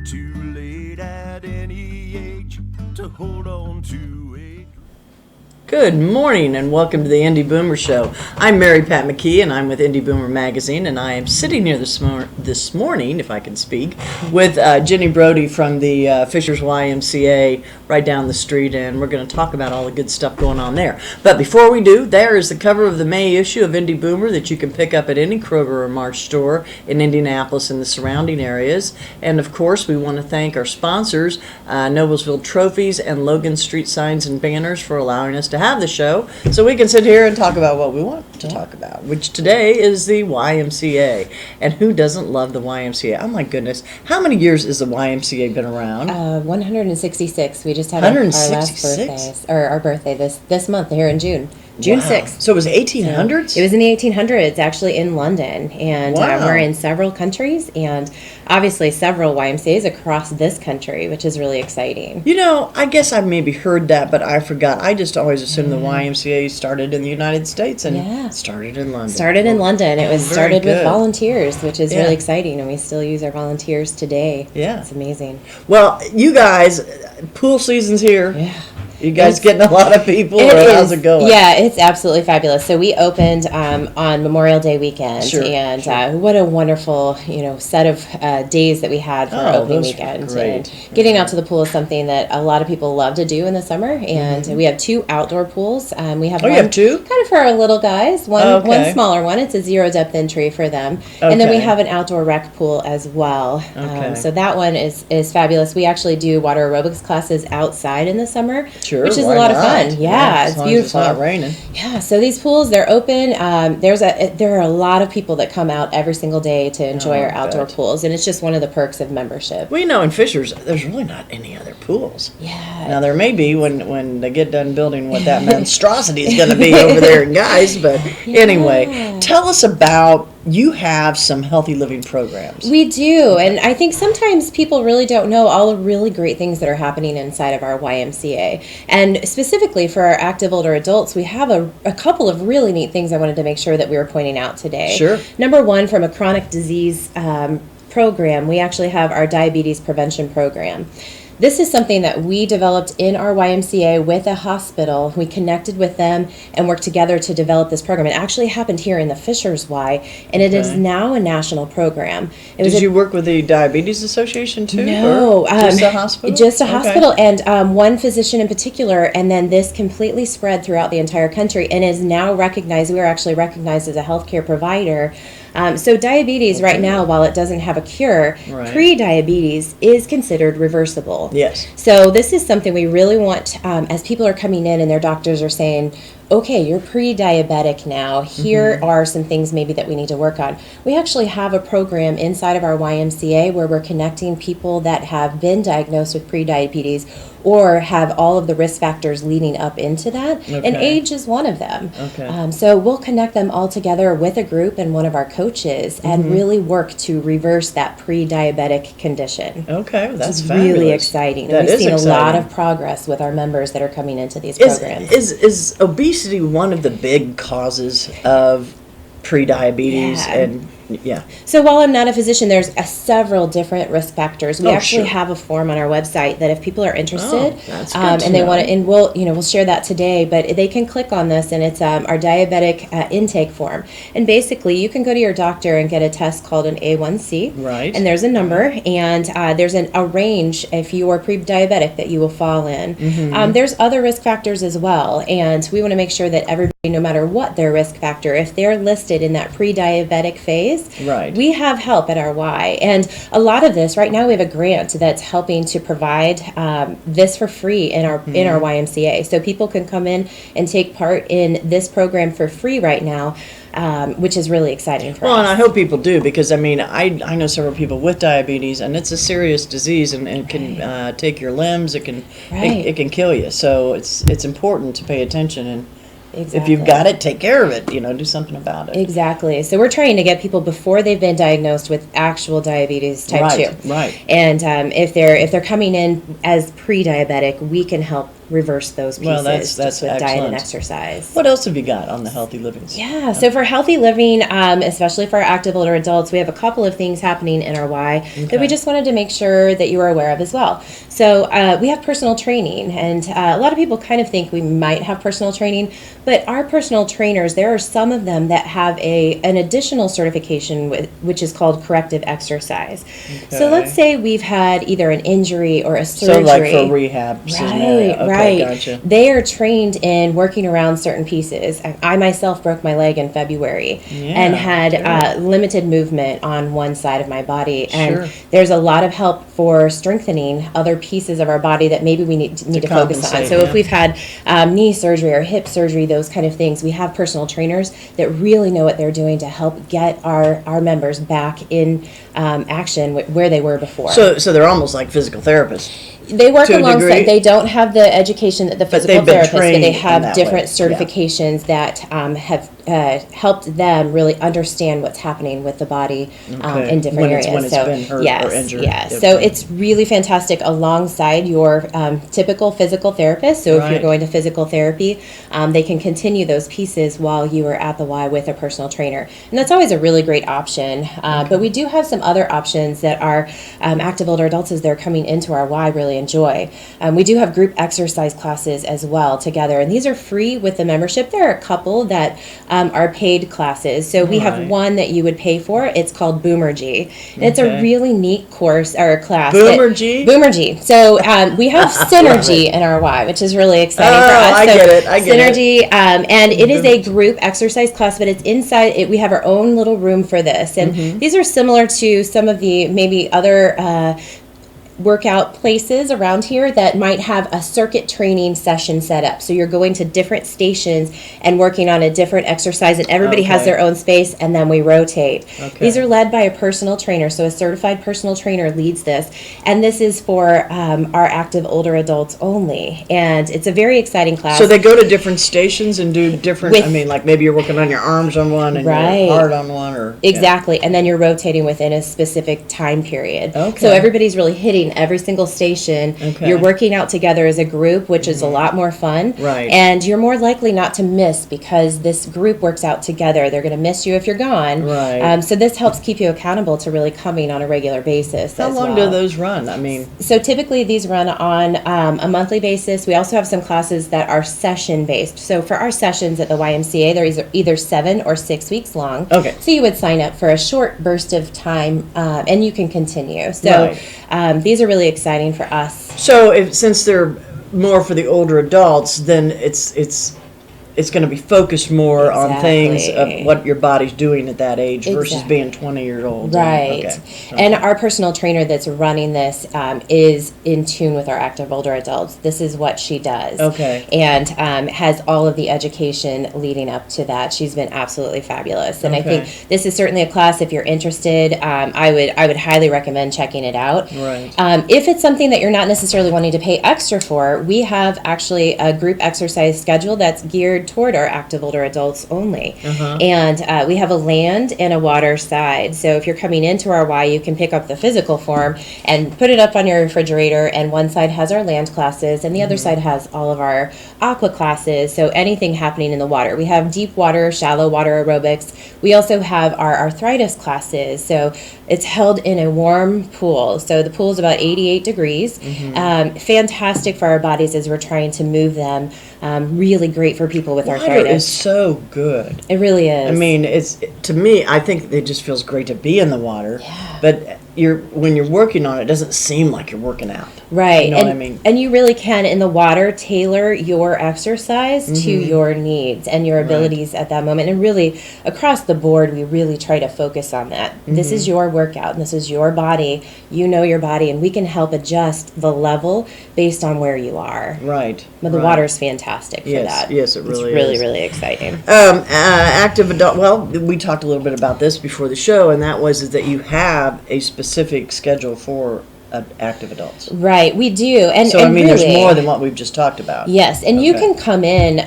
too late at any age to hold on to a... Good morning and welcome to the Indy Boomer Show. I'm Mary Pat McKee and I'm with Indy Boomer Magazine, and I am sitting here this morning, if I can speak, with Jennie Broady from the Fishers YMCA right down the street, and we're going to talk about all the good stuff going on there. But before we do, there is the cover of the May issue of Indy Boomer that you can pick up at any Kroger or Marsh store in Indianapolis and the surrounding areas. And of course, we want to thank our sponsors, Noblesville Trophies and Logan Street Signs and Banners, for allowing us to have the show so we can sit here and talk about what we want to talk about, which today is the YMCA. And who doesn't love the YMCA? Oh my goodness. How many years has the YMCA been around? 166. We just had our last birthday, or our birthday this month here in June. June 6th. So it was 1800s? It was in the 1800s, actually, in London. And we're in several countries and obviously several YMCAs across this country, which is really exciting. You know, I guess I've maybe heard that, but I forgot. I just always assumed the YMCA started in the United States and started in London. Started in London. It was started with volunteers, which is really exciting, and we still use our volunteers today. Yeah. It's amazing. Well, you guys, pool season's here. Yeah. You guys getting a lot of people, or how's it going? Yeah, it's absolutely fabulous. So we opened on Memorial Day weekend, what a wonderful set of days that we had for our opening weekend. And getting out to the pool is something that a lot of people love to do in the summer, and we have 2 outdoor pools. We have one, you have 2? Kind of for our little guys. One smaller one. It's a 0 depth entry for them, and then we have an outdoor rec pool as well. So that one is fabulous. We actually do water aerobics classes outside in the summer. Which is a lot of fun. Yeah, it's beautiful. It's not raining. Yeah, so these pools, they're open. There are a lot of people that come out every single day to enjoy our outdoor pools, and it's just one of the perks of membership. Well, in Fishers, there's really not any other pools. Yeah. Now, there may be when they get done building what that monstrosity is going to be over there, guys, but anyway, tell us about... You have some healthy living programs. We do, and I think sometimes people really don't know all the really great things that are happening inside of our YMCA. And specifically for our active older adults, we have a couple of really neat things I wanted to make sure that we were pointing out today. Sure. Number one, from a chronic disease program, we actually have our diabetes prevention program. This is something that we developed in our YMCA with a hospital. We connected with them and worked together to develop this program. It actually happened here in the Fishers Y, and it is now a national program. Did you work with the Diabetes Association too? No. Just a hospital? Just a hospital, and one physician in particular, and then this completely spread throughout the entire country and is now recognized. We are actually recognized as a healthcare provider. So diabetes right now, while it doesn't have a cure, pre-diabetes is considered reversible. Yes. So this is something we really want, as people are coming in and their doctors are saying, okay, you're pre-diabetic now. Here are some things maybe that we need to work on. We actually have a program inside of our YMCA where we're connecting people that have been diagnosed with pre-diabetes or have all of the risk factors leading up into that, and age is one of them. So we'll connect them all together with a group and one of our coaches and really work to reverse that pre-diabetic condition. Okay, that's really exciting. That We've seen exciting. a lot of progress with our members that are coming into these programs. Is obesity one of the big causes of pre-diabetes? So while I'm not a physician, there's several different risk factors. We actually have a form on our website that if people are interested and they want to, and we'll share that today, but they can click on this, and it's our diabetic intake form. And basically, you can go to your doctor and get a test called an A1C. Right. And there's a number, and there's a range if you are pre-diabetic that you will fall in. There's other risk factors as well, and we want to make sure that everybody, no matter what their risk factor, if they're listed in that pre-diabetic phase, we have help at our Y. And a lot of this, right now we have a grant that's helping to provide this for free in our YMCA. So people can come in and take part in this program for free right now. Which is really exciting for us. Well, and I hope people do, because I know several people with diabetes, and it's a serious disease, and it can take your limbs. It can kill you. So it's important to pay attention, and if you've got it, take care of it. Do something about it. Exactly. So we're trying to get people before they've been diagnosed with actual diabetes type 2. Right. And if they're coming in as pre-diabetic, we can help reverse those pieces Well, that's just with diet and excellent. exercise. What else have you got on the healthy living? Yeah, so for healthy living, especially for our active older adults, we have a couple of things happening in our Y that we just wanted to make sure that you were aware of as well. So we have personal training, and a lot of people kind of think we might have personal training, but our personal trainers, there are some of them that have an additional certification which is called corrective exercise. So let's say we've had either an injury or a surgery. So like for rehab scenario. Okay, Right. Gotcha. They are trained in working around certain pieces. I myself broke my leg in February and had limited movement on one side of my body. And there's a lot of help for strengthening other pieces of our body that maybe we need to focus on. So if we've had knee surgery or hip surgery, those kind of things, we have personal trainers that really know what they're doing to help get our members back in action where they were before. So they're almost like physical therapists. They work to a alongside. degree. They don't have the education that the physical they've been therapists, but trained they in have that different way. certifications that have helped them really understand what's happening with the body in different areas. When it's been hurt or injured. Yes. So it's really fantastic alongside your typical physical therapist. So if you're going to physical therapy, they can continue those pieces while you are at the Y with a personal trainer, and that's always a really great option. But we do have some other options that our active older adults, as they're coming into our Y, really enjoy. We do have group exercise classes as well together, and these are free with the membership. There are a couple that are paid classes. So we have one that you would pay for. It's called Boomer G. And it's a really neat course or class. Boomer G? Boomer G. So we have Synergy in our Y, which is really exciting for us. I get it. Synergy, and it is a group exercise class, but it's inside it. We have our own little room for this. And these are similar to some of the maybe other workout places around here that might have a circuit training session set up. So you're going to different stations and working on a different exercise, and everybody has their own space, and then we rotate. These are led by a personal trainer, so a certified personal trainer leads this, and this is for our active older adults only, and it's a very exciting class. So they go to different stations and do different, like maybe you're working on your arms on one and your heart on one, or exactly, and then you're rotating within a specific time period. So everybody's really hitting every single station. You're working out together as a group, which is a lot more fun. And you're more likely not to miss because this group works out together. They're going to miss you if you're gone. So this helps keep you accountable to really coming on a regular basis. How long do those run? So typically these run on a monthly basis. We also have some classes that are session based. So for our sessions at the YMCA, they're either 7 or 6 weeks long. So you would sign up for a short burst of time, and you can continue. So these are really exciting for us. So since they're more for the older adults, then it's going to be focused more on things of what your body's doing at that age versus being 20 years old. And our personal trainer that's running this is in tune with our active older adults. This is what she does. And has all of the education leading up to that. She's been absolutely fabulous. And I think this is certainly a class, if you're interested, I would highly recommend checking it out. If it's something that you're not necessarily wanting to pay extra for, we have actually a group exercise schedule that's geared toward our active older adults only. And we have a land and a water side. So if you're coming into our Y, you can pick up the physical form and put it up on your refrigerator, and one side has our land classes and the other side has all of our aqua classes. So anything happening in the water. We have deep water, shallow water aerobics. We also have our arthritis classes. So it's held in a warm pool. So the pool is about 88 degrees. Fantastic for our bodies as we're trying to move them. Really great for people with arthritis. Water is so good. It really is. To me, I think it just feels great to be in the water. But when you're working on it, it doesn't seem like you're working out. Right. You know what I mean? And you really can, in the water, tailor your exercise to your needs and your abilities at that moment. And really, across the board, we really try to focus on that. This is your workout, and this is your body. You know your body, and we can help adjust the level based on where you are. But the water is fantastic for that. Yes, it really is. It's really, really exciting. Active adult, well, we talked a little bit about this before the show, and that is that you have a specific schedule for active adults. Right, we do, and So, and I mean, really, there's more than what we've just talked about. Yes, and you Okay. can come in.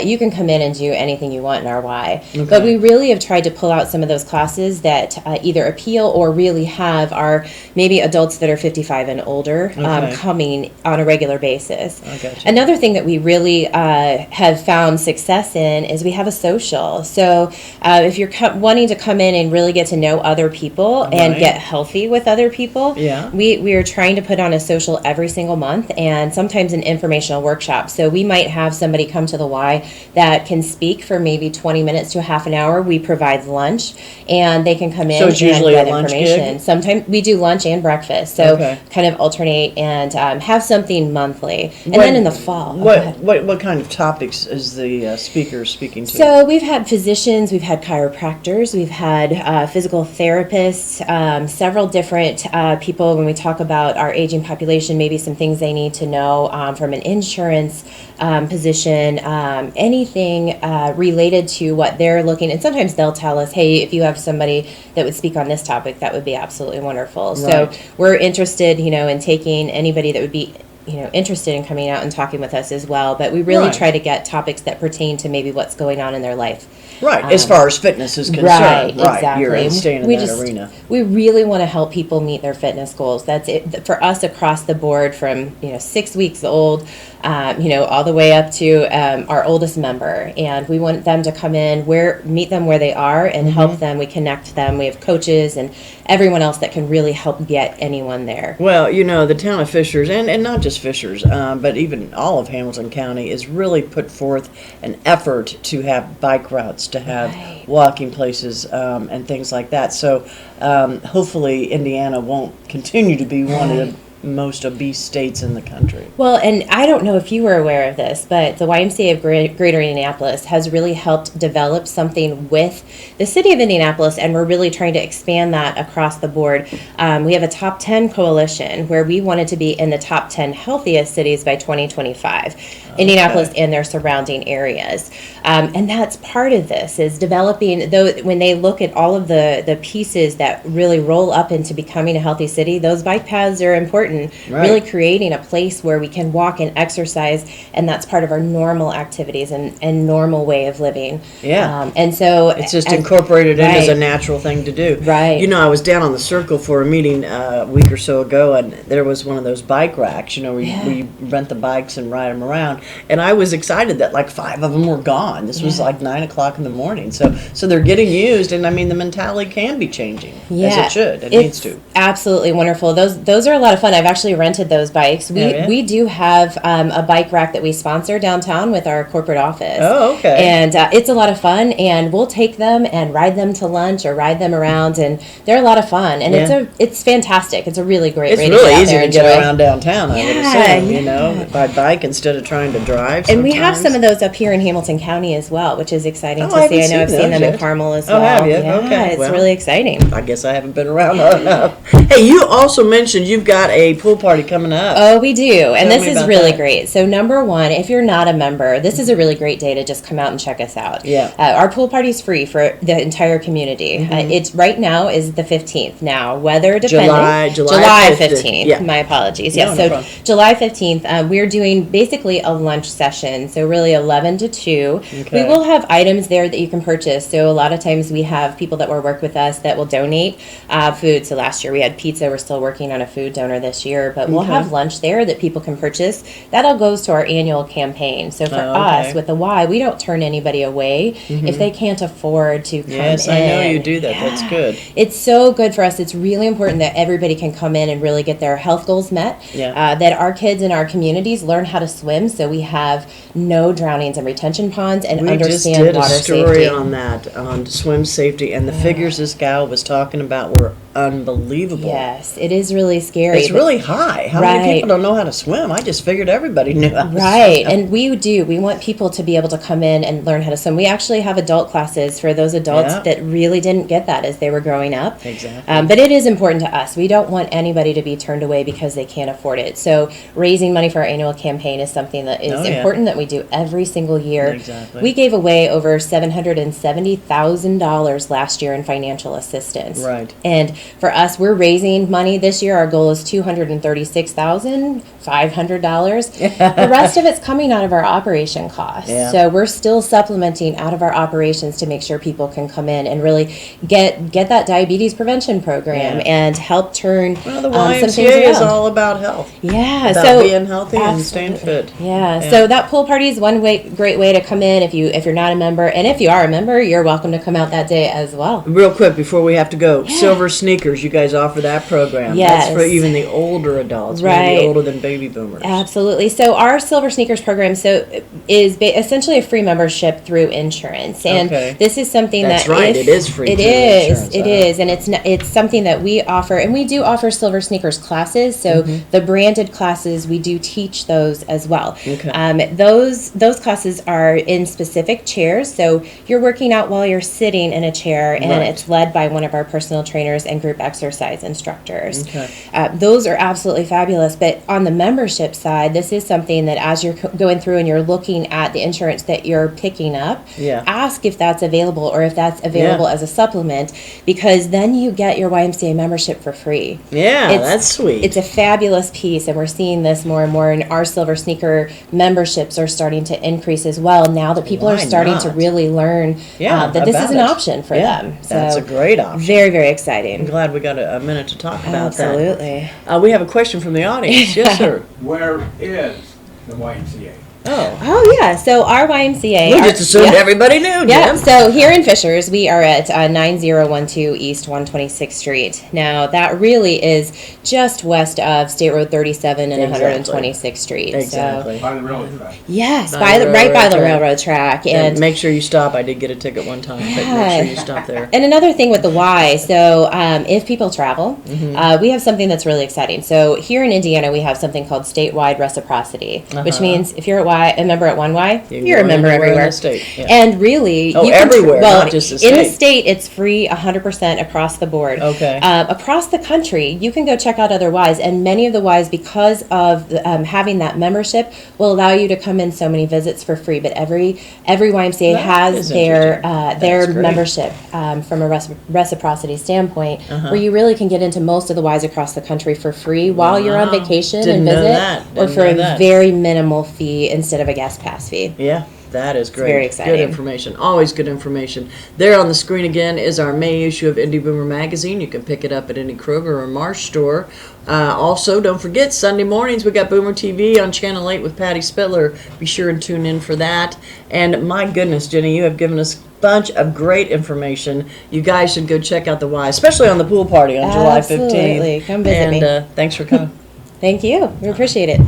You can come in and do anything you want in our Y. Okay. But we really have tried to pull out some of those classes that either appeal or really have our maybe adults that are 55 and older Okay. coming on a regular basis. I gotcha. Another thing that we really have found success in is we have a social. So if you're wanting to come in and really get to know other people and Right. get healthy with other people, Yeah. we are trying to put on a social every single month, and sometimes an informational workshop. So we might have somebody come to the Y that can speak for maybe 20 minutes to a half an hour. We provide lunch, and they can come in So it's usually and a get lunch information. gig? Sometimes we do lunch and breakfast, so Okay. kind of alternate and have something monthly. And then in the fall, go ahead. What kind of topics is the speaker speaking to? So we've had physicians, we've had chiropractors, we've had physical therapists, several different people. When we talk about our aging population, maybe some things they need to know from an insurance position, anything related to what they're looking. And sometimes they'll tell us, "Hey, if you have somebody that would speak on this topic, that would be absolutely wonderful." So Right. we're interested, in taking anybody that would be interested in coming out and talking with us as well. But we really Right. try to get topics that pertain to maybe what's going on in their life. Right, as far as fitness is concerned. Right, exactly. You're staying in We that just- arena. We really want to help people meet their fitness goals. That's it for us across the board, from 6 weeks old, all the way up to our oldest member. And we want them to come in, meet them where they are, and Mm-hmm. help them. We connect them. We have coaches and everyone else that can really help get anyone there. Well, the town of Fishers, and not just Fishers, but even all of Hamilton County, is really put forth an effort to have bike routes, to have Right. walking places, and things like that. So hopefully Indiana won't continue to be one of the most obese states in the country. Well, and I don't know if you were aware of this, but the YMCA of Greater Indianapolis has really helped develop something with the city of Indianapolis, and we're really trying to expand that across the board. We have a top 10 coalition where we wanted to be in the top 10 healthiest cities by 2025, Indianapolis and their surrounding areas. And that's part of this, is developing, though, when they look at all of the pieces that really roll up into becoming a healthy city, those bike paths are important. Right. Really creating a place where we can walk and exercise, and that's part of our normal activities and normal way of living. Yeah. And so It's just incorporated in as a right. natural thing to do. Right. I was down on the Circle for a meeting a week or so ago, and there was one of those bike racks, where you rent the bikes and ride them around. And I was excited that like 5 of them were gone. This was like 9 o'clock in the morning. So they're getting used, and I mean, the mentality can be changing, as it should. It needs to. Absolutely wonderful. Those are a lot of fun. I've actually rented those bikes. We do have a bike rack that we sponsor downtown with our corporate office. Oh, okay. And it's a lot of fun, and we'll take them and ride them to lunch or ride them around, and they're a lot of fun. And it's fantastic. It's a really great It's way really to get out easy there to and get enjoy. around downtown, I would Yeah, assume, by bike instead of trying to drive. And we have sometimes. some of those up here in Hamilton County as well, which is exciting Oh, to I see. I haven't know I've seen seen them those in yet. Carmel as Oh, well. have you? Yeah, Okay, it's well. really exciting. I guess I haven't been around enough. Hey, you also mentioned you've got a pool party coming up. Oh, we do. And Tell this me is about really that. great. So, number one, if you're not a member, this is a really great day to just come out and check us out. Yeah. Our pool party is free for the entire community. It's right now is the 15th. Now, weather dependent. July 15th. Yeah. My apologies. No, Yes. no So, problem. July 15th, we're doing basically a lunch session. So, really 11 to 2. Okay. We will have items there that you can purchase. So, a lot of times we have people that will work with us that will donate food. So, last year we had pizza. We're still working on a food donor this year, but we'll have lunch there that people can purchase. That all goes to our annual campaign. So, for us, with the Y, we don't turn anybody away if they can't afford to come Yes, in. I know you do that. That's good. It's so good for us. It's really important that everybody can come in and really get their health goals met. Yeah. That our kids in our communities learn how to swim, so we have no drownings in retention ponds and We just understand did a water story safety. on that, on swim safety, and the figures this gal was talking about were unbelievable. Yes, it is really scary. It's but- really high. How many Right. people don't know how to swim? I just figured everybody knew how to Right, swim. and we do. We want people to be able to come in and learn how to swim. We actually have adult classes for those adults Yeah. that really didn't get that as they were growing up. Exactly. But it is important to us. We don't want anybody to be turned away because they can't afford it. So raising money for our annual campaign is something that is Oh, yeah. important that we do every single year. Exactly. We gave away over $770,000 last year in financial assistance. Right. And for us, we're raising money this year. Our goal is $236,500. The rest of it's coming out of our operation costs. Yeah. So we're still supplementing out of our operations to make sure people can come in and really get that diabetes prevention program Yeah. and help turn Well, the some things YMCA is around. all about health. Yeah, About so being healthy and staying absolutely. fit. Yeah. Yeah. So that pool party is one great way to come in if you're not a member, and if you are a member, you're welcome to come out that day as well. Real quick before we have to go, Silver Sneakers, you guys offer that program. Yes. That's for even the older adults, Right. maybe older than baby boomers. Absolutely. So our Silver Sneakers program is essentially a free membership through insurance, and Okay. this is something That's that right, it is free It through is. insurance, It is, and it's something that we offer, and we do offer Silver Sneakers classes. So the branded classes, we do teach those as well. Okay. Those classes are in specific chairs, so you're working out while you're sitting in a chair, and Right. it's led by one of our personal trainers and group exercise instructors. Okay. Those are absolutely fabulous. But on the membership side, this is something that as you're going through and you're looking at the insurance that you're picking up, Yeah. ask if that's available or if that's available Yeah. as a supplement, because then you get your YMCA membership for free. Yeah, that's sweet. It's a fabulous piece, and we're seeing this more and more, and our Silver Sneaker memberships are starting to increase as well now that people Why are starting to not? really learn Yeah, that this is about an it. option for Yeah, them. that's a great option. Very, very I'm exciting. glad we got a minute to talk about Absolutely. that. We have a question from the audience. Yes, sir. Where is the YMCA? Oh, Oh yeah, so our YMCA. we our- just assumed yeah. everybody knew, Yeah, Jim. so here in Fishers, we are at 9012 East 126th Street. Now, that really is just west of State Road 37 and Exactly. 126th Street. Exactly. By the railroad track. So, yes, By the right by railroad the track. railroad track. And And make sure you stop. I did get a ticket one time, but make sure you stop there. And another thing with the Y, so if people travel, Mm-hmm. we have something that's really exciting. So here in Indiana, we have something called statewide reciprocity, which means if you're a member at one Y, You can you're a go member anywhere in everywhere. the state, yeah. And really, Oh, you can everywhere, well, not just the in the state. state, it's free 100% across the board. Okay. Across the country, you can go check out other Ys, and many of the Ys, because of having that membership, will allow you to come in so many visits for free. But every YMCA That has is their interesting. their That's great. membership from a reciprocity standpoint, Uh-huh. where you really can get into most of the Ys across the country for free while you're on Wow. vacation Didn't and know visit, that. or Didn't for know a that. very minimal fee instead of a guest pass fee. Yeah, that is great. very exciting. Good information. Always good information. There on the screen again is our May issue of Indy Boomer Magazine. You can pick it up at any Kroger or Marsh store. Also, don't forget, Sunday mornings we got Boomer TV on Channel 8 with Patty Spittler. Be sure and tune in for that. And my goodness, Jenny, you have given us a bunch of great information. You guys should go check out the Y, especially on the pool party on July 15th. Absolutely. Come visit and, me. thanks for coming. Thank you. We appreciate it.